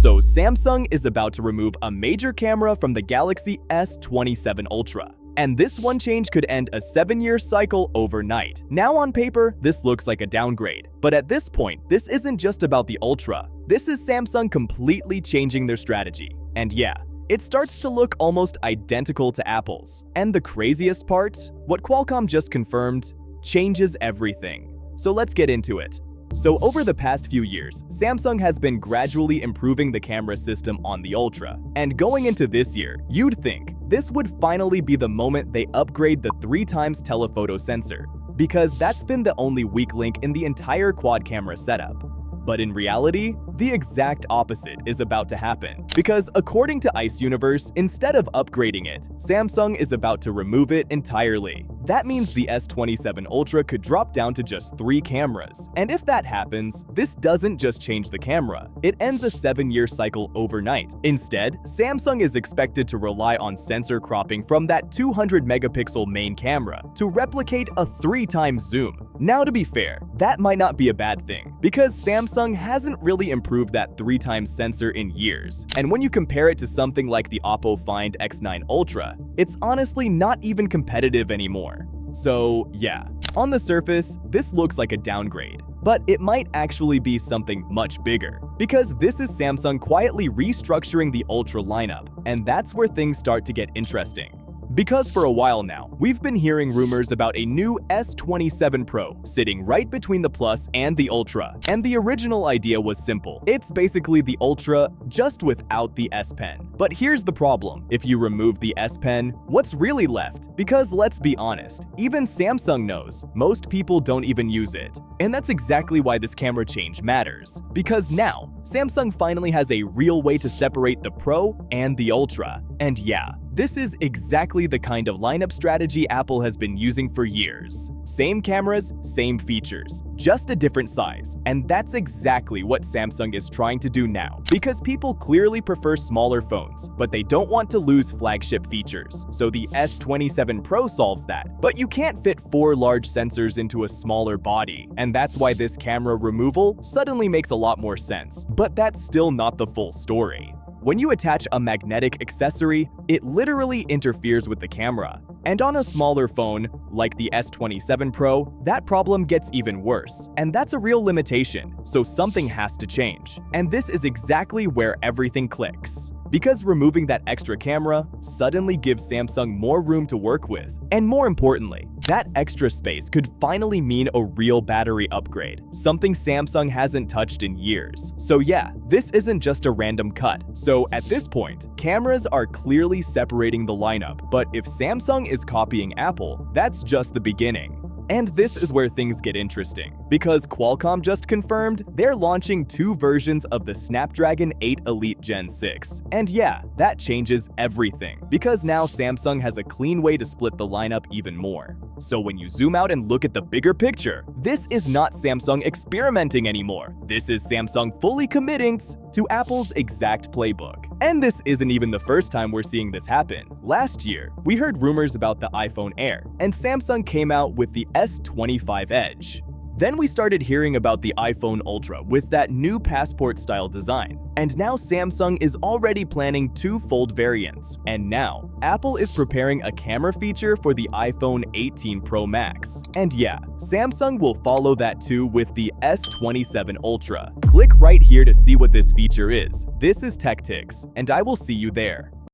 So Samsung is about to remove a major camera from the Galaxy S27 Ultra. And this one change could end a 7-year cycle overnight. Now on paper, this looks like a downgrade. But at this point, this isn't just about the Ultra. This is Samsung completely changing their strategy. And yeah, it starts to look almost identical to Apple's. And the craziest part? What Qualcomm just confirmed changes everything. So let's get into it. So over the past few years, Samsung has been gradually improving the camera system on the Ultra. And going into this year, you'd think this would finally be the moment they upgrade the 3x telephoto sensor, because that's been the only weak link in the entire quad camera setup. But in reality, the exact opposite is about to happen. Because according to Ice Universe, instead of upgrading it, Samsung is about to remove it entirely. That means the S27 Ultra could drop down to just 3 cameras. And if that happens, this doesn't just change the camera, it ends a 7-year cycle overnight. Instead, Samsung is expected to rely on sensor cropping from that 200 megapixel main camera to replicate a 3x zoom. Now to be fair, that might not be a bad thing, because Samsung hasn't really improved that 3x sensor in years. And when you compare it to something like the Oppo Find X9 Ultra, it's honestly not even competitive anymore. So yeah, on the surface, this looks like a downgrade. But it might actually be something much bigger, because this is Samsung quietly restructuring the Ultra lineup, and that's where things start to get interesting. Because for a while now, we've been hearing rumors about a new S27 Pro sitting right between the Plus and the Ultra. And the original idea was simple. It's basically the Ultra, just without the S Pen. But here's the problem. If you remove the S Pen, what's really left? Because let's be honest, even Samsung knows most people don't even use it. And that's exactly why this camera change matters. Because now, Samsung finally has a real way to separate the Pro and the Ultra. And yeah, this is exactly the kind of lineup strategy Apple has been using for years. Same cameras, same features, just a different size. And that's exactly what Samsung is trying to do now. Because people clearly prefer smaller phones, but they don't want to lose flagship features. So the S27 Pro solves that. But you can't fit 4 large sensors into a smaller body. And that's why this camera removal suddenly makes a lot more sense. But that's still not the full story. When you attach a magnetic accessory, it literally interferes with the camera. And on a smaller phone, like the S27 Pro, that problem gets even worse. And that's a real limitation, so something has to change. And this is exactly where everything clicks. Because removing that extra camera suddenly gives Samsung more room to work with. And more importantly, that extra space could finally mean a real battery upgrade, something Samsung hasn't touched in years. So yeah, this isn't just a random cut. So at this point, cameras are clearly separating the lineup, but if Samsung is copying Apple, that's just the beginning. And this is where things get interesting, because Qualcomm just confirmed they're launching 2 versions of the Snapdragon 8 Elite Gen 6. And yeah, that changes everything, because now Samsung has a clean way to split the lineup even more. So when you zoom out and look at the bigger picture, this is not Samsung experimenting anymore. This is Samsung fully committing to Apple's exact playbook. And this isn't even the first time we're seeing this happen. Last year, we heard rumors about the iPhone Air, and Samsung came out with the S25 Edge. Then we started hearing about the iPhone Ultra with that new passport-style design. And now Samsung is already planning 2 fold variants. And now, Apple is preparing a camera feature for the iPhone 18 Pro Max. And yeah, Samsung will follow that too with the S27 Ultra. Click right here to see what this feature is. This is Techtics, and I will see you there.